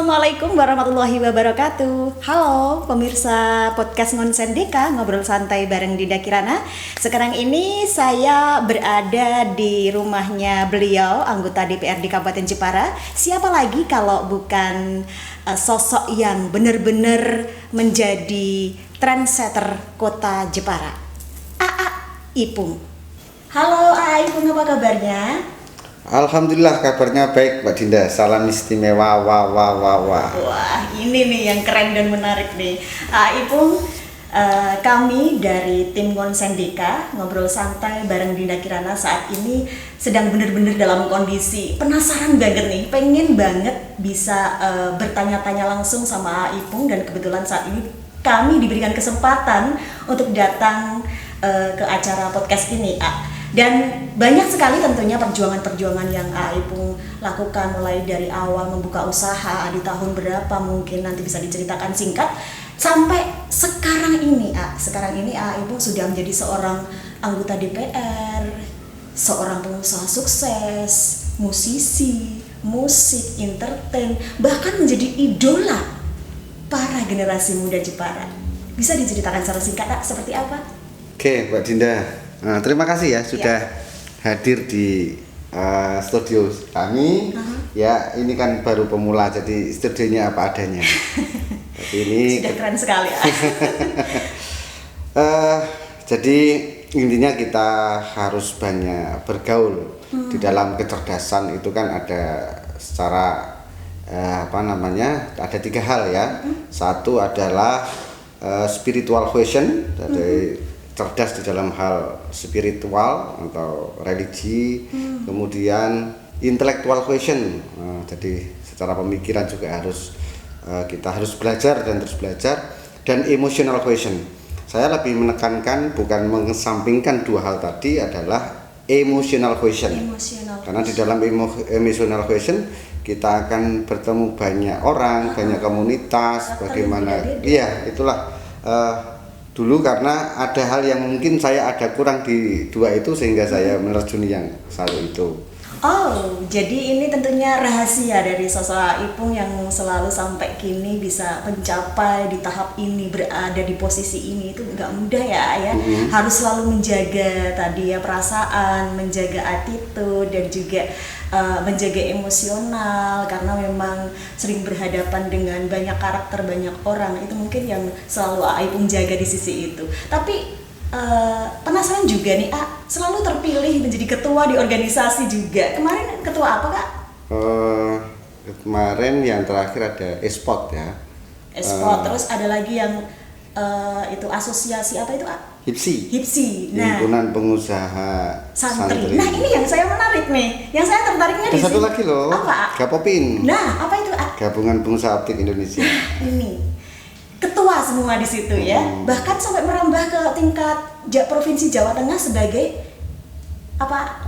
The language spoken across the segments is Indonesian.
Assalamualaikum warahmatullahi wabarakatuh. Halo pemirsa podcast Ngonsen Deka, ngobrol santai bareng Dinda Kirana. Sekarang ini saya berada di rumahnya beliau, anggota DPRD Kabupaten Jepara. Siapa lagi kalau bukan sosok yang benar-benar menjadi trendsetter kota Jepara, Aa Ipung. Halo Aa Ipung, apa kabarnya? Alhamdulillah kabarnya baik Mbak Dinda, salam istimewa Wah, ini nih yang keren dan menarik nih. Ipung, kami dari tim Ngonsen Deka, ngobrol santai bareng Dinda Kirana saat ini sedang benar-benar dalam kondisi penasaran banget nih, pengen banget bisa bertanya-tanya langsung sama Ipung, dan kebetulan saat ini kami diberikan kesempatan untuk datang ke acara podcast ini. Dan banyak sekali tentunya perjuangan-perjuangan yang Ipung lakukan, mulai dari awal membuka usaha di tahun berapa, mungkin nanti bisa diceritakan singkat, sampai sekarang ini Ipung sudah menjadi seorang anggota DPR, seorang pengusaha sukses, musisi, musik, entertain, bahkan menjadi idola para generasi muda Jepara. Bisa diceritakan secara singkat seperti apa? Oke Mbak Dinda, terima kasih ya sudah hadir di studio kami. Ya, ini kan baru pemula, jadi studionya apa adanya. Tapi ini sudah keren sekali ya. Jadi intinya kita harus banyak bergaul. Di dalam kecerdasan itu kan ada secara ada 3 hal ya. Satu adalah spiritual question, jadi cerdas di dalam hal spiritual atau religi, kemudian intellectual question, jadi secara pemikiran juga kita harus belajar dan terus belajar, dan emotional question. Saya lebih menekankan, bukan mengesampingkan 2 hal tadi, adalah emotional question. Karena di dalam emotional question kita akan bertemu banyak orang, banyak komunitas, bagaimana, iya itulah. Dulu karena ada hal yang mungkin saya ada kurang di 2 itu, sehingga saya menerjuni yang 1 itu. Oh, jadi ini tentunya rahasia dari sosok Ipung yang selalu sampai kini bisa mencapai di tahap ini, berada di posisi ini, itu nggak mudah ya. Harus selalu menjaga tadi ya perasaan, menjaga attitude, dan juga menjaga emosional, karena memang sering berhadapan dengan banyak karakter, banyak orang. Itu mungkin yang selalu Ipung jaga di sisi itu. Tapi penasaran juga nih, selalu terpilih menjadi ketua di organisasi juga. Kemarin ketua apa, Kak? Kemarin yang terakhir ada e-sport ya. E-sport, terus ada lagi yang itu asosiasi apa itu, Kak? HIPSI. Nah, Himpunan Pengusaha Santri. Nah, ini yang saya menarik nih. Yang saya tertariknya ada di satu sini. lagi loh. Apa? Gapopin. Nah, apa itu, Gabungan Pengusaha Optik Indonesia. Ini ketua semua di situ ya. Bahkan sampai merambah ke tingkat Provinsi Jawa Tengah sebagai apa?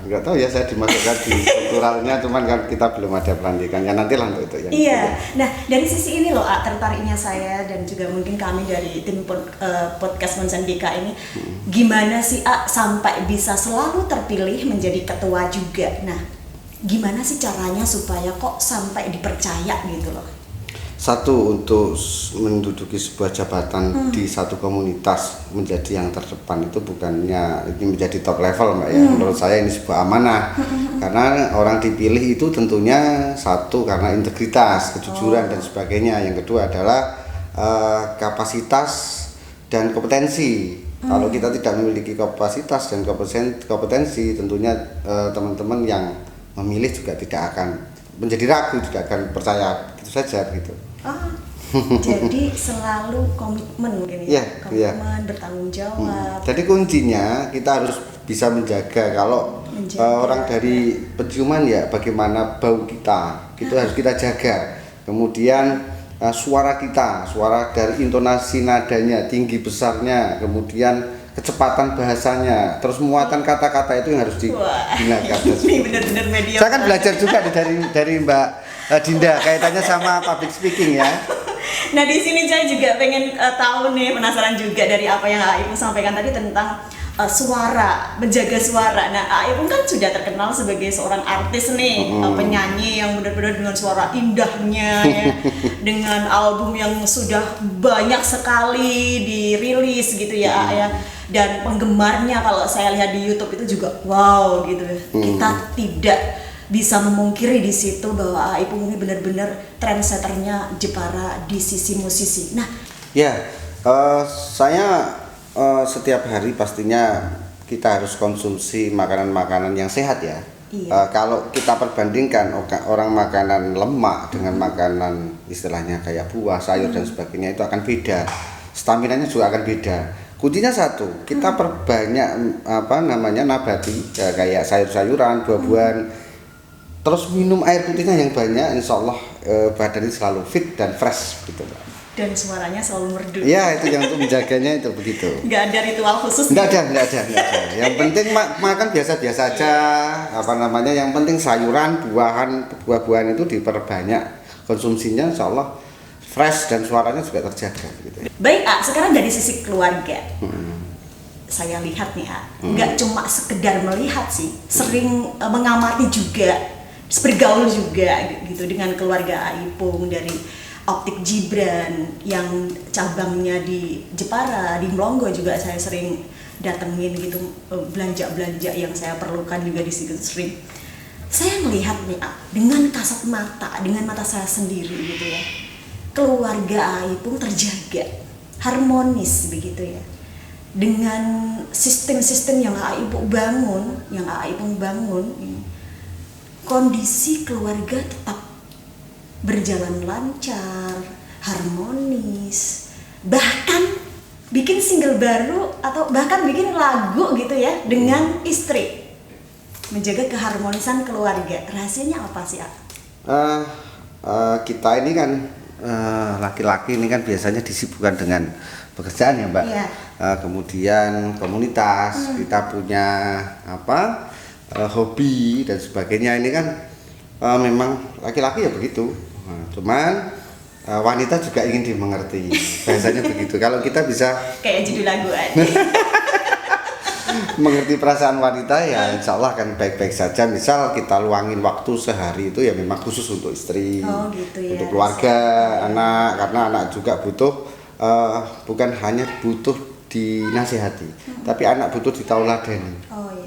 Nggak tahu ya, saya dimasukkan di strukturalnya, cuman kan kita belum ada pelantikannya, nantilah untuk itu ya. Iya. Nah, dari sisi ini loh, tertariknya saya dan juga mungkin kami dari tim podcast Ngonsen Deka ini, gimana sih sampai bisa selalu terpilih menjadi ketua juga. Nah, gimana sih caranya supaya kok sampai dipercaya gitu loh? Satu, untuk menduduki sebuah jabatan di satu komunitas menjadi yang terdepan itu bukannya ini menjadi top level Mbak ya. Menurut saya ini sebuah amanah. Karena orang dipilih itu tentunya satu karena integritas, kejujuran dan sebagainya. Yang kedua adalah kapasitas dan kompetensi. Kalau kita tidak memiliki kapasitas dan kompetensi, tentunya teman-teman yang memilih juga tidak akan menjadi ragu, tidak akan percaya gitu saja gitu. Jadi selalu komitmen mungkin ya, komitmen, bertanggung jawab. Jadi kuncinya kita harus bisa menjaga. Kalau orang dari penciuman ya, bagaimana bau kita, itu harus kita jaga. Kemudian suara kita, suara dari intonasi nadanya, tinggi besarnya, kemudian kecepatan bahasanya, terus muatan kata-kata itu yang harus digunakan. Ini benar-benar media. Saya kan belajar juga dari Mbak Dinda kaitannya sama public speaking ya. Nah, di sini saya juga pengen tahu nih, penasaran juga dari apa yang Ipung sampaikan tadi tentang suara, menjaga suara. Nah, Aipung kan sudah terkenal sebagai seorang artis nih, penyanyi yang benar-benar dengan suara indahnya ya, dengan album yang sudah banyak sekali dirilis gitu ya. Dan penggemarnya kalau saya lihat di YouTube itu juga wow gitu. Kita tidak bisa memungkiri di situ bahwa Aipung ini benar-benar trendsetternya Jepara di sisi musisi. Nah, ya, saya setiap hari pastinya kita harus konsumsi makanan-makanan yang sehat ya. Iya. Kalau kita perbandingkan orang makanan lemak dengan makanan istilahnya kayak buah, sayur dan sebagainya, itu akan beda. Staminanya juga akan beda. Kuncinya satu, kita perbanyak nabati kayak sayur-sayuran, buah-buahan. Terus minum air putihnya yang banyak, insya Allah badan ini selalu fit dan fresh gitu. Dan suaranya selalu merdu. Ya, itu yang untuk menjaganya itu begitu. Nggak ada ritual khusus. Nggak ada. Yang penting makan biasa-biasa aja. Yang penting sayuran, buah-buahan itu diperbanyak konsumsinya, insya Allah fresh dan suaranya juga terjaga. Gitu. Baik, sekarang dari sisi keluarga. Saya lihat nih, nggak cuma sekedar melihat sih, sering mengamati juga, bergaul juga gitu dengan keluarga Aipung dari Optik Gibran yang cabangnya di Jepara, di Melongo juga saya sering datengin gitu, belanja-belanja yang saya perlukan juga di situ sering. Saya melihat nih dengan kasat mata, dengan mata saya sendiri gitu ya, keluarga Aipung terjaga, harmonis begitu ya, dengan sistem-sistem yang Aipung bangun, kondisi keluarga tetap berjalan lancar, harmonis, bahkan bikin single baru atau bahkan bikin lagu gitu ya dengan istri, menjaga keharmonisan keluarga. Rahasianya apa sih? Kita ini kan laki-laki ini kan biasanya disibukkan dengan pekerjaan ya Mbak. Iya. Kemudian komunitas, kita punya hobi dan sebagainya. Ini kan memang laki-laki ya begitu. Cuman wanita juga ingin dimengerti, bahasanya begitu. Kalau kita bisa kayak judul lagu aja. mengerti perasaan wanita ya insya Allah akan baik-baik saja. Misal kita luangin waktu sehari itu ya memang khusus untuk istri, gitu ya, untuk keluarga, anak, karena anak juga butuh bukan hanya butuh dinasihati, tapi anak butuh ditauladani.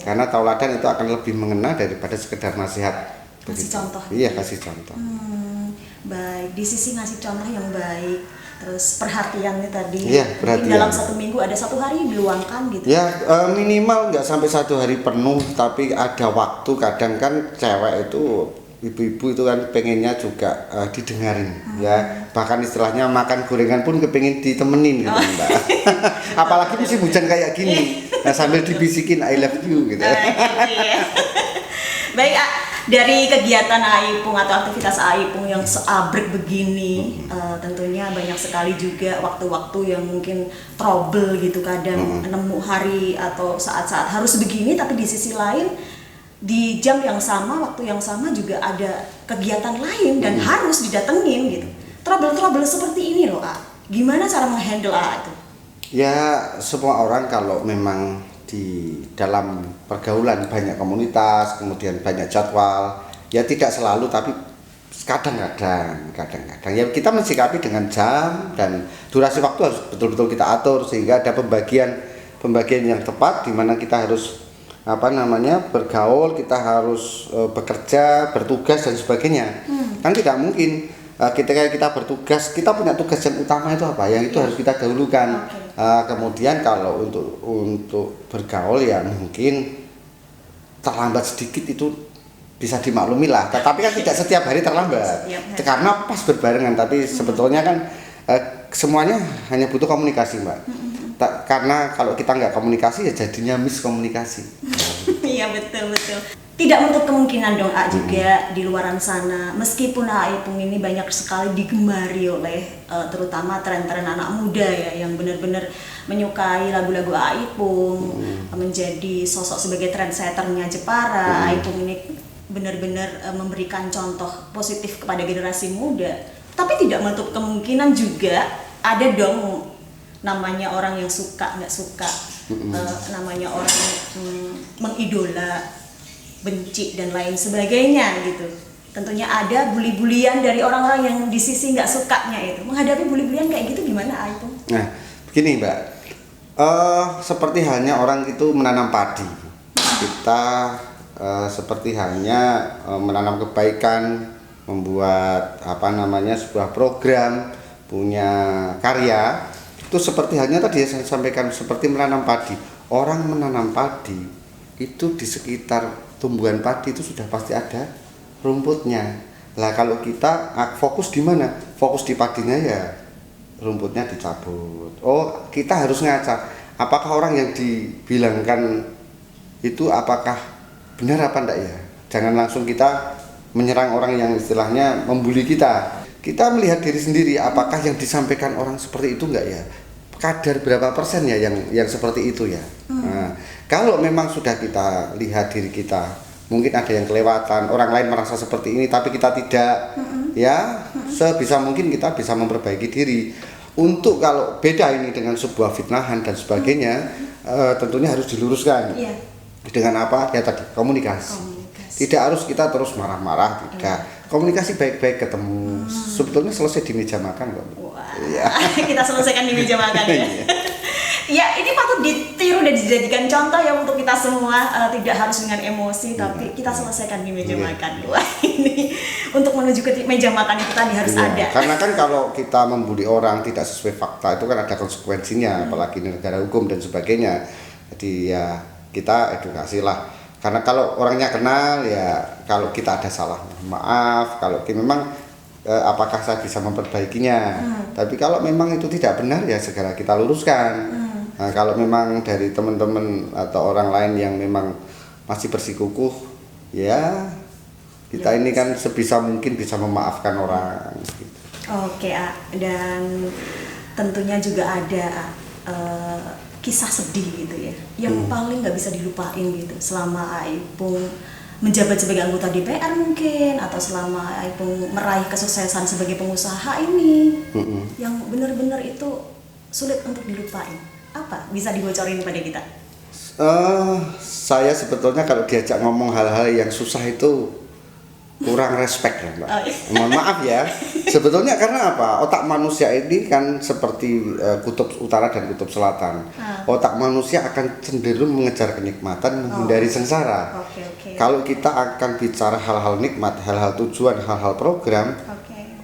Karena tauladan itu akan lebih mengena daripada sekedar nasihat. Kasih contoh. Iya, kasih contoh. Baik, di sisi ngasih contoh yang baik, terus perhatiannya tadi. Iya, perhatian. Dalam satu minggu ada satu hari diluangkan gitu. Ya, minimal nggak sampai satu hari penuh, tapi ada waktu. Kadang kan cewek itu, ibu-ibu itu kan pengennya juga didengarin, ya. Bahkan istilahnya makan gorengan pun kepengen ditemenin gitu, Mbak. Apalagi musim hujan kayak gini, nah sambil dibisikin I love you gitu. Baik, dari kegiatan Aipung atau aktivitas Aipung yang seabrek begini, tentunya banyak sekali juga waktu-waktu yang mungkin trouble gitu, kadang nemu hari atau saat-saat harus begini, tapi di sisi lain di jam yang sama, waktu yang sama juga ada kegiatan lain dan harus didatengin gitu. Trouble-trouble seperti ini loh, gimana cara menghandle itu? Ya, semua orang kalau memang di dalam pergaulan banyak komunitas, kemudian banyak jadwal, ya tidak selalu, tapi kadang-kadang ya kita mensikapi dengan jam dan durasi waktu harus betul-betul kita atur sehingga ada pembagian yang tepat di mana kita harus bergaul, kita harus bekerja, bertugas dan sebagainya. Kan tidak mungkin ketika kita bertugas, kita punya tugas yang utama itu apa? Yang itu harus kita dahulukan. Kemudian kalau untuk bergaul ya mungkin terlambat sedikit itu bisa dimaklumi lah. Tetapi kan tidak setiap hari terlambat. Karena pas berbarengan. Tapi sebetulnya kan semuanya hanya butuh komunikasi, Mbak. Karena kalau kita nggak komunikasi ya jadinya miskomunikasi. Iya, betul. Tidak menutup kemungkinan dong juga di luaran sana, meskipun Aipung ini banyak sekali digemari oleh terutama tren-tren anak muda ya, yang benar-benar menyukai lagu-lagu Aipung, menjadi sosok sebagai trendsetternya Jepara. Aipung ini benar-benar memberikan contoh positif kepada generasi muda. Tapi tidak menutup kemungkinan juga ada dong namanya orang yang suka nggak suka namanya orang mengidola, benci dan lain sebagainya gitu. Tentunya ada bully-bulian dari orang-orang yang di sisi nggak sukanya itu. Menghadapi bully-bulian kayak gitu gimana Aipung? Nah, begini Mbak, seperti halnya orang itu menanam padi, kita seperti halnya menanam kebaikan, membuat sebuah program, punya karya, itu seperti halnya tadi yang saya sampaikan, seperti menanam padi. Orang menanam padi itu di sekitar tumbuhan padi itu sudah pasti ada rumputnya. Lah kalau kita fokus di mana? Fokus di padinya, ya rumputnya dicabut. Oh, kita harus ngaca. Apakah orang yang dibilangkan itu apakah benar apa enggak ya? Jangan langsung kita menyerang orang yang istilahnya membuli kita. Kita melihat diri sendiri, apakah yang disampaikan orang seperti itu enggak ya? Kadar berapa persen ya yang seperti itu ya? Nah, kalau memang sudah kita lihat diri kita, mungkin ada yang kelewatan, orang lain merasa seperti ini tapi kita tidak, ya sebisa mungkin kita bisa memperbaiki diri. Untuk kalau beda ini dengan sebuah fitnahan dan sebagainya, tentunya harus diluruskan. Dengan apa? Ya tadi, komunikasi. Tidak harus kita terus marah-marah, tidak. Komunikasi baik-baik, ketemu. Sebetulnya selesai di meja makan kok. Wah, kita selesaikan di meja makan ya. Ya, ini patut ditiru dan dijadikan contoh ya untuk kita semua. Tidak harus dengan emosi, tapi kita selesaikan di meja makan. Wah, ini untuk menuju ke meja makan itu tadi harus ada. Karena kan kalau kita membuli orang tidak sesuai fakta, itu kan ada konsekuensinya, apalagi di negara hukum dan sebagainya. Jadi ya kita edukasi lah. Karena kalau orangnya kenal, ya kalau kita ada salah, maaf. Kalau memang apakah saya bisa memperbaikinya. Tapi kalau memang itu tidak benar, ya segera kita luruskan. Nah, kalau memang dari teman-teman atau orang lain yang memang masih bersikukuh, ya kita ini kan sebisa mungkin bisa memaafkan orang. Oke, dan tentunya juga ada kisah sedih gitu ya, yang paling nggak bisa dilupain gitu selama Aipung menjabat sebagai anggota DPR mungkin, atau selama Aipung meraih kesuksesan sebagai pengusaha ini, yang benar-benar itu sulit untuk dilupain. Apa bisa dibocorin pada kita? Saya sebetulnya kalau diajak ngomong hal-hal yang susah itu kurang respect ya Mbak. Mohon maaf ya. Sebetulnya karena apa? Otak manusia ini kan seperti kutub utara dan kutub selatan. Otak manusia akan cenderung mengejar kenikmatan, menghindari sengsara. Kalau kita akan bicara hal-hal nikmat, hal-hal tujuan, hal-hal program,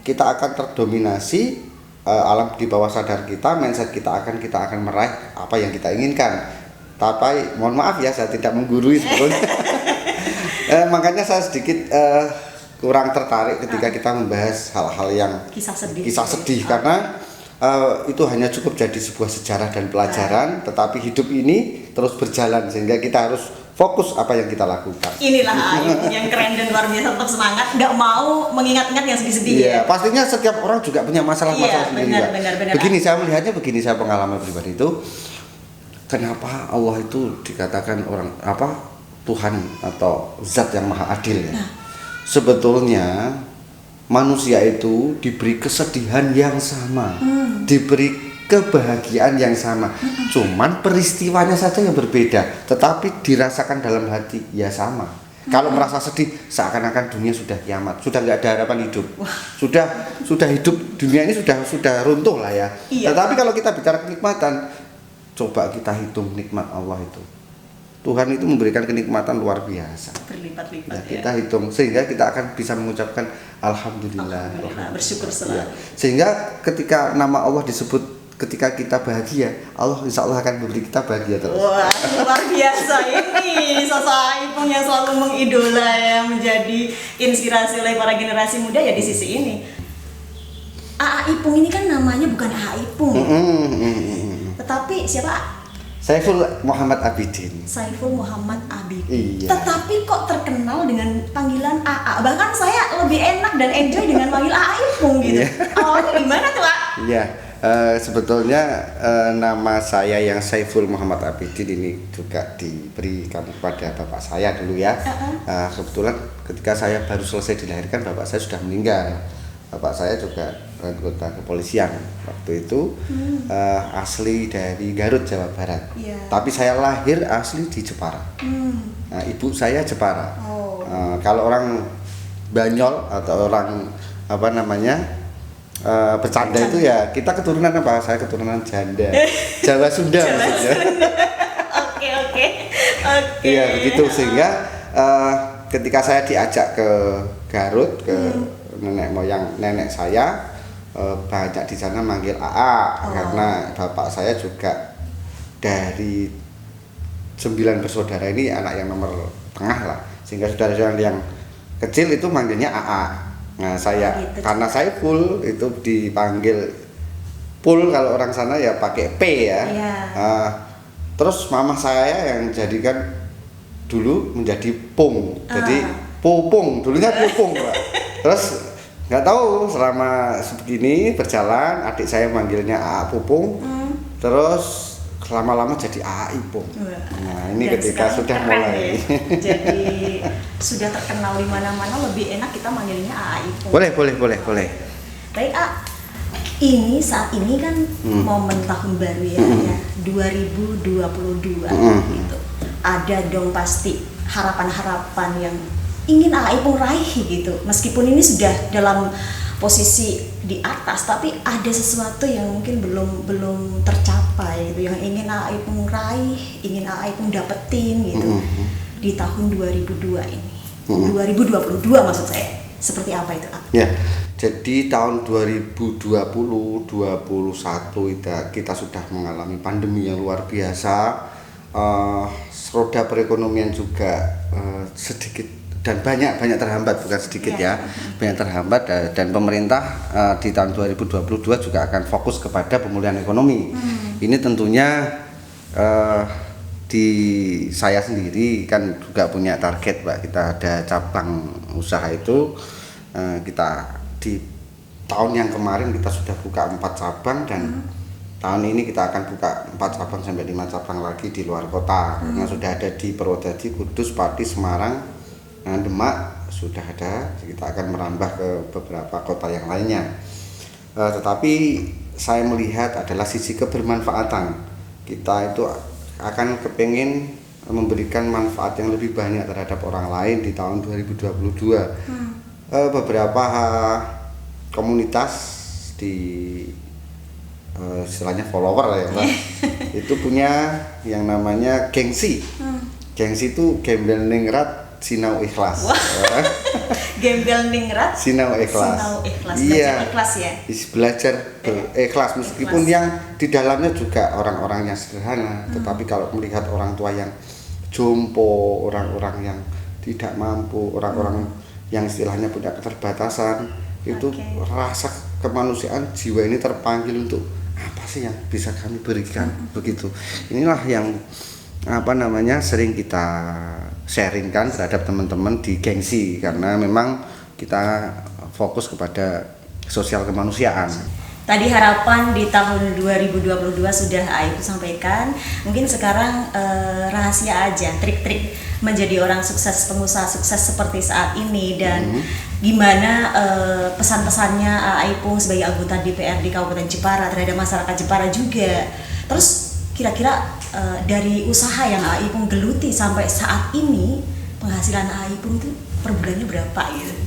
kita akan terdominasi alam di bawah sadar kita, mindset kita akan meraih apa yang kita inginkan. Tapi mohon maaf ya, saya tidak menggurui sebetulnya. Makanya saya sedikit kurang tertarik ketika kita membahas hal-hal yang kisah sedih karena itu hanya cukup jadi sebuah sejarah dan pelajaran, tetapi hidup ini terus berjalan sehingga kita harus fokus apa yang kita lakukan. Inilah yang keren dan luar biasa, tetap semangat, nggak mau mengingat-ingat yang sedih-sedih. Ya, pastinya setiap orang juga punya masalah-masalah sendiri. Benar. Begini saya melihatnya, begini saya pengalaman pribadi itu, kenapa Allah itu dikatakan Tuhan atau zat yang maha adil ya. Sebetulnya manusia itu diberi kesedihan yang sama, diberi kebahagiaan yang sama, cuman peristiwanya saja yang berbeda, tetapi dirasakan dalam hati ya sama. Kalau merasa sedih, seakan-akan dunia sudah kiamat, sudah nggak ada harapan hidup. Sudah hidup dunia ini sudah runtuh lah ya. Tetapi kalau kita bicara kenikmatan, coba kita hitung nikmat Allah itu. Tuhan itu memberikan kenikmatan luar biasa, berlipat-lipat ya. Kita hitung sehingga kita akan bisa mengucapkan alhamdulillah, bersyukur selalu. Sehingga ketika nama Allah disebut, ketika kita bahagia, Allah insya Allah akan memberi kita bahagia terus. Wah, luar biasa ini sosok Aipung yang selalu mengidola, yang menjadi inspirasi oleh para generasi muda ya di sisi ini. Aipung ini kan namanya bukan Aipung, tetapi siapa? Saiful Muhammad Abidin. Saiful Muhammad Abidin. Iya. Tetapi kok terkenal dengan panggilan AA. Bahkan saya lebih enak dan enjoy dengan panggil Aipung gitu. Awalnya gimana tuh, A? Iya. Sebetulnya nama saya yang Saiful Muhammad Abidin ini juga diberikan kepada bapak saya dulu ya. Kebetulan ketika saya baru selesai dilahirkan, bapak saya sudah meninggal. Bapak saya juga anggota kepolisian waktu itu, asli dari Garut, Jawa Barat. Tapi saya lahir asli di Jepara. Nah, ibu saya Jepara. Kalau orang Banyol atau orang apa namanya bercanda itu ya kita keturunan apa? Saya keturunan janda. Jawa Sunda maksudnya. Oke. Iya begitu, sehingga ketika saya diajak ke Garut ke nenek moyang nenek saya, banyak di sana manggil AA karena bapak saya juga dari 9 bersaudara ini anak yang nomor tengah lah, sehingga saudara-saudara yang kecil itu manggilnya AA. Nah saya gitu. karena saya full itu dipanggil full, kalau orang sana ya pakai P ya. Terus mama saya yang jadikan dulu menjadi Pung, jadi Pupung, dulunya Pupung Pak. Terus nggak tahu selama sebegini berjalan, adik saya manggilnya AA Pupung, terus lama-lama jadi AA Ipung. Nah ini dan ketika sudah mulai ya. Jadi sudah terkenal di mana-mana, lebih enak kita manggilnya AA Ipung. Boleh. Baik ini saat ini kan momen tahun baru ya, 2022 gitu. Ada dong pasti harapan-harapan yang ingin AA Ipung raih gitu. Meskipun ini sudah dalam posisi di atas, tapi ada sesuatu yang mungkin belum tercapai gitu, yang ingin AA Ipung raih, ingin AA Ipung dapetin gitu di tahun 2022 ini. 2022 maksud saya. Seperti apa itu, A? Ya, jadi tahun 2020-21 kita sudah mengalami pandemi yang luar biasa. Roda perekonomian juga sedikit dan banyak terhambat, bukan sedikit ya, banyak terhambat, dan pemerintah di tahun 2022 juga akan fokus kepada pemulihan ekonomi. Ini tentunya di saya sendiri kan juga punya target Pak, kita ada cabang usaha itu, kita di tahun yang kemarin kita sudah buka 4 cabang dan tahun ini kita akan buka 4 cabang sampai 5 cabang lagi di luar kota, karena sudah ada di Purwodadi, Kudus, Pati, Semarang, Demak sudah ada, kita akan merambah ke beberapa kota yang lainnya. Tetapi saya melihat adalah sisi kebermanfaatan, kita itu akan kepingin memberikan manfaat yang lebih banyak terhadap orang lain di tahun 2022. Beberapa komunitas di istilahnya follower ya Mbak, itu punya yang namanya gengsi. Gengsi itu Gembel Ningrat Sinau Ikhlas. Gembel Ningrat Sinau Ikhlas. Iya. Ikhlas ya. Belajar ikhlas meskipun yang di dalamnya juga orang-orang yang sederhana, tetapi kalau melihat orang tua yang jompo, orang-orang yang tidak mampu, orang-orang yang istilahnya punya keterbatasan, itu rasa kemanusiaan jiwa ini terpanggil untuk apa sih yang bisa kami berikan, begitu. Inilah yang sering kita sharingkan terhadap teman-teman di gengsi, karena memang kita fokus kepada sosial kemanusiaan. Tadi harapan di tahun 2022 sudah Ayu sampaikan. Mungkin sekarang rahasia aja, trik-trik menjadi orang sukses, pengusaha sukses seperti saat ini, dan gimana pesan-pesannya Aipung sebagai anggota DPRD Kabupaten Jepara terhadap masyarakat Jepara juga. Terus kira-kira dari usaha yang Aipung geluti sampai saat ini, penghasilan Aipung itu per bulannya berapa gitu?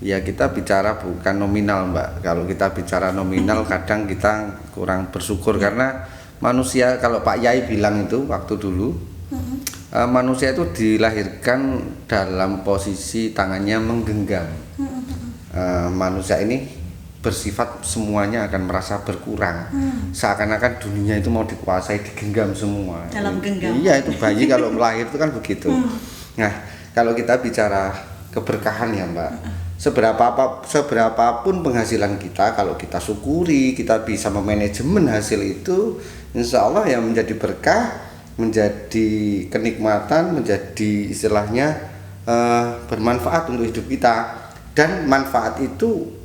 Ya kita bicara bukan nominal Mbak. Kalau kita bicara nominal kadang kita kurang bersyukur, karena manusia, kalau Pak Yai bilang itu waktu dulu, manusia itu dilahirkan dalam posisi tangannya menggenggam. Manusia ini bersifat semuanya akan merasa berkurang, seakan-akan dunia itu mau dikuasai, digenggam semua. Dalam genggam. Iya, itu bayi kalau melahir itu kan begitu. Nah, kalau kita bicara keberkahan ya Mbak, seberapapun penghasilan kita, kalau kita syukuri, kita bisa memanajemen hasil itu, insya Allah ya menjadi berkah, menjadi kenikmatan, menjadi istilahnya bermanfaat untuk hidup kita, dan manfaat itu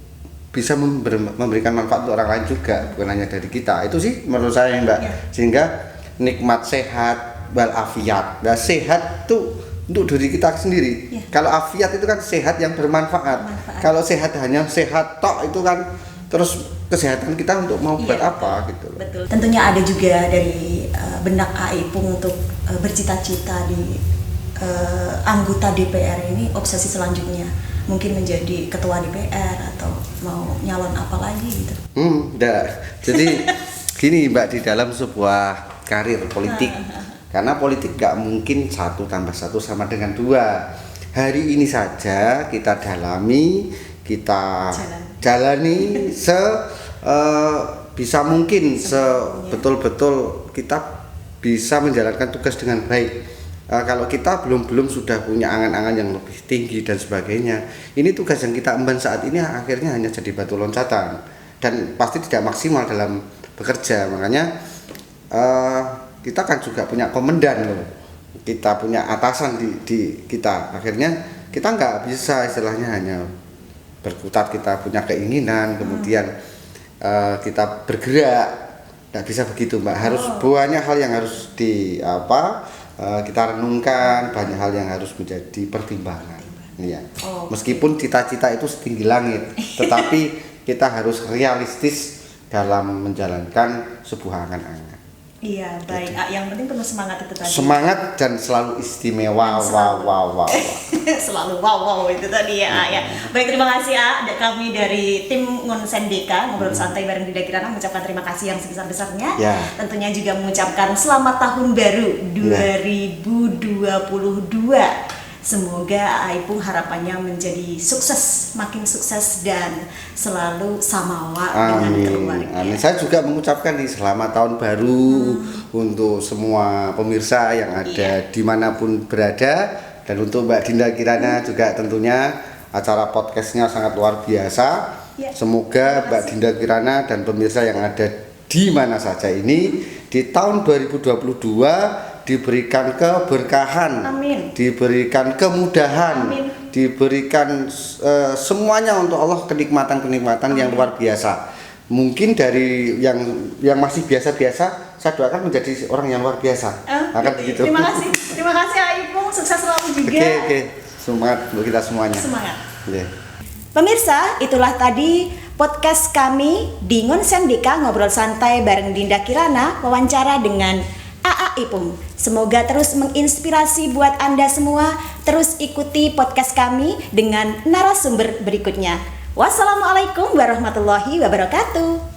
bisa memberikan manfaat untuk orang lain juga, bukan hanya dari kita. Itu sih menurut saya Mbak. Sehingga nikmat sehat walafiat. Nah, sehat tuh untuk diri kita sendiri. Kalau afiat itu kan sehat yang bermanfaat. Kalau sehat hanya sehat tok itu kan terus kesehatan kita untuk mau buat Iya, apa gitu loh. Betul. Tentunya ada juga dari benak Aipung untuk bercita-cita di anggota DPR ini, obsesi selanjutnya mungkin menjadi ketua DPR atau mau nyalon apa lagi gitu. Enggak. Jadi gini Mbak, di dalam sebuah karir politik, karena politik gak mungkin 1 + 1 sama dengan 2. Hari ini saja kita dalami, kita jalani bisa mungkin sebetul-betul kita bisa menjalankan tugas dengan baik. Kalau kita belum sudah punya angan-angan yang lebih tinggi dan sebagainya, ini tugas yang kita emban saat ini akhirnya hanya jadi batu loncatan dan pasti tidak maksimal dalam bekerja. Makanya kita kan juga punya komandan loh, kita punya atasan di kita. Akhirnya kita nggak bisa istilahnya hanya berkutat, kita punya keinginan kemudian kita bergerak, nggak bisa begitu Mbak. Harus banyak hal yang harus kita renungkan, banyak hal yang harus menjadi pertimbangan. Iya. Meskipun cita-cita itu setinggi langit, tetapi kita harus realistis dalam menjalankan sebuah angan-angan. Iya, baik. Yang penting penuh semangat itu tadi. Semangat dan selalu istimewa. Wow. Selalu wow itu tadi ya. Ya. Baik, terima kasih kami dari tim Ngonsendika ngobrol santai bareng Dinda Kirana mengucapkan terima kasih yang sebesar-besarnya. Ya. Tentunya juga mengucapkan selamat tahun baru 2022. Semoga Aipung harapannya menjadi sukses, makin sukses dan selalu samawa dengan keluarga. Amin. Saya juga mengucapkan nih selamat tahun baru untuk semua pemirsa yang ada dimanapun berada, dan untuk Mbak Dinda Kirana juga tentunya acara podcastnya sangat luar biasa. Ya. Semoga Mbak Dinda Kirana dan pemirsa yang ada di mana saja ini di tahun 2022 diberikan keberkahan, amin. Diberikan kemudahan, amin. Diberikan semuanya untuk Allah, kenikmatan-kenikmatan yang luar biasa. Mungkin dari yang masih biasa-biasa, saya doakan menjadi orang yang luar biasa. Akan begitu. Terima kasih Aipung, sukses selalu juga. Oke. Semangat untuk kita semuanya. Semangat. Okay. Pemirsa, itulah tadi podcast kami di Ngonsendika ngobrol santai bareng Dinda Kirana, wawancara dengan Aipung. Semoga terus menginspirasi buat Anda semua. Terus ikuti podcast kami dengan narasumber berikutnya. Wassalamualaikum warahmatullahi wabarakatuh.